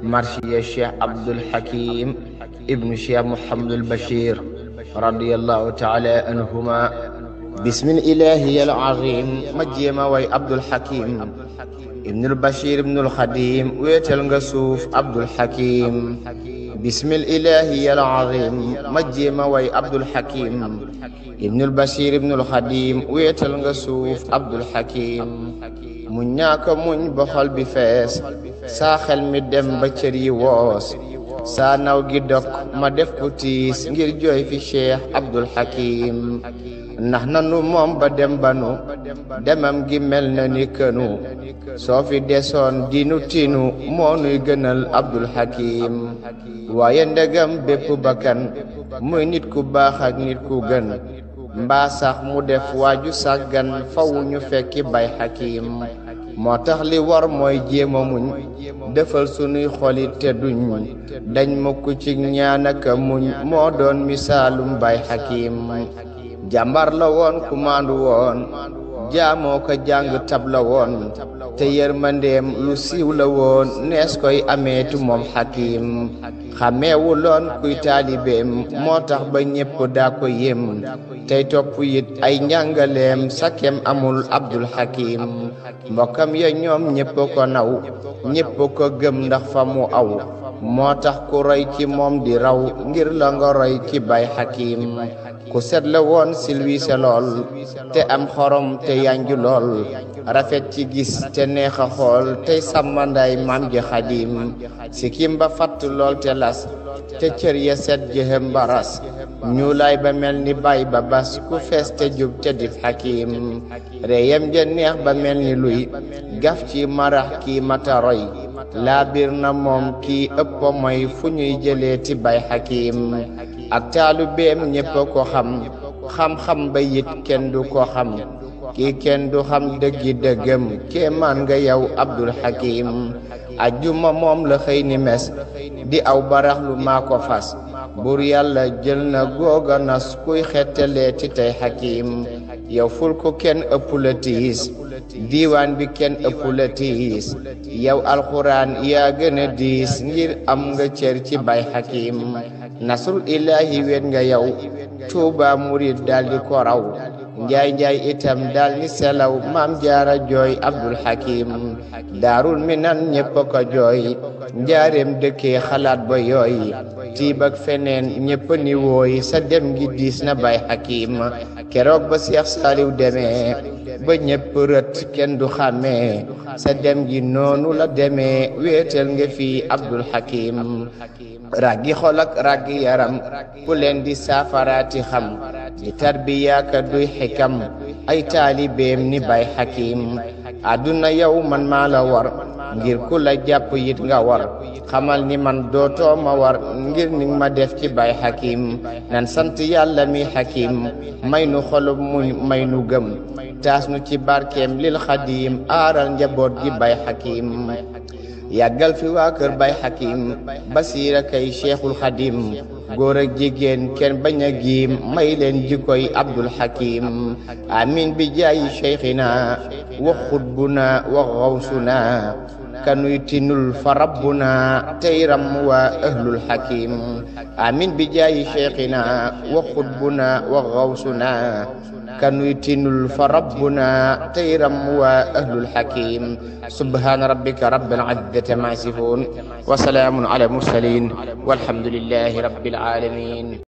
marsiya Cheikh Abdul Hakim ibnu Cheikh Mouhamadul Bachir radiyallahu taala anhuma. bismil ilahiyal azim ma jéema way Abdul Hakim ibnul Bachir ibnul Xadim wéetal nga suuf Abdul Hakim. bismil ilahiyal azim ma jéema way Abdul Hakim ibnul Bachir ibnul Xadim wéetal nga suuf Abdul Hakim. muñ ñaaka muñ ba xol bi fees saa xel mi dem ba cër yi woos saa naw gi dok ma def ku tiis ngir jooy fi Cheikh Abdul Hakim. ndax nanu moom ba dem banu demam gi mel na ni kënu soo fi desoon dinu tinu moo nuy gënal Abdul Hakim. waaye ndegam bépp bakkan muy nit ku baax ak nit ku gën mbaa sax mu def waaju sàggan fawu ñu fekki bay Hakim. moo tax li war mooy jéema muñ defal sunuy xolit te duñ dañ mukk ci ñaan ak muñ moo doon misaalum bay Hakim. jàmbar la woon ku maandu woon jaamoo ko jàng tab la woon te yërmandeem lu siiw la woon nees koy ameetu moom Hakim. xameewu loon kuy taalibeem moo tax ba ñépp daa ko yem tey topp it ay njàngaleem sakem amul Abdul Hakim. mbokkam ya ñoom ñépp ko naw ñépp ko gëm ndax fa mu aw moo tax ku roy ci moom di raw ngir la nga roy ci bay Hakim. ku set la woon silwiise lool te am xorom te yanju lool rafet ci gis te neex a xool tey sàmmanday maam ji Xadim. sikkim ba fatt lool te las te cër ya set jëhem baras ñuulaay ba mel ni bay ba bas ku fees te jub te dif Hakim. réyam ja neex ba mel ni luy gaf ci marax kii mata roy laa bir na moom kii ëpp mooy fu ñuy jëlee ti bay Hakim. ak taalu beem ñépp ko xam-xam ba yit kenn du ko xam kii kenn du xam dëggi dëggam kéemaan nga yow Abdul Hakim. ajjuma moom la xëy ni mes di aw baraxlu maa ko fas buur yàlla jël na googa nas kuy xettalee ti tey Hakim. yow ful ko kenn ëpp la tiis diiwaan bi kenn ëpp la tiis yow alxuraan yaa gën a diis ngir am nga cër ci bay Hakim. nasrul ilahi weet nga yow Tuuba murid daldi ko raw njaay itam dal ni selaw maam jaara jooy Abdul Hakim. daarul minan ñépp ko jooy njaareem dëkkee xalaat ba yooy tiib ak feneen ñépp ni wooy sa dem gi diis na bay Hakim. keroog ba Seex Saaliw demee ba ñépp rët kenn du xàmmee sa dem gi noonu la demee wéetal nga fi Abdul Hakim. raggi xol ak raggi yaram ku leen di saafaraati xam di tarbiyaaka duy xikam ay taalibeem ni bay Hakim. àdduna yow man maa la war ngir ku la jàpp yit nga war xamal ni man dootoo ma war ngir ni ma def ci bay Hakim. nan sant yàlla mi Hakim may nu xolub muñ may nu gëm taas nu ci barkeem lil Xadim aaral njaboot gi bay Hakim. yàggal fi waa kër bay Hakim basiira kay Cheikhul Xadim. góor ak jigéen kenn bañ a giim may leen jikkoy Abdul Hakim. amin bi jaayi cheikhina wa xutbuna wa xawsuna kanuy tinul fa rabbuna tey ram waa ahlul Hakim. amin bi jaayi cheikhina wa xutbuna wa xawsuna kanuy tinul fa rabbuna tey ram waa ahlul Hakim. subhana rabbika rabbil izzati amma yasifun wa salaamun ala mursalin walhamdulillahi rabbil alamin.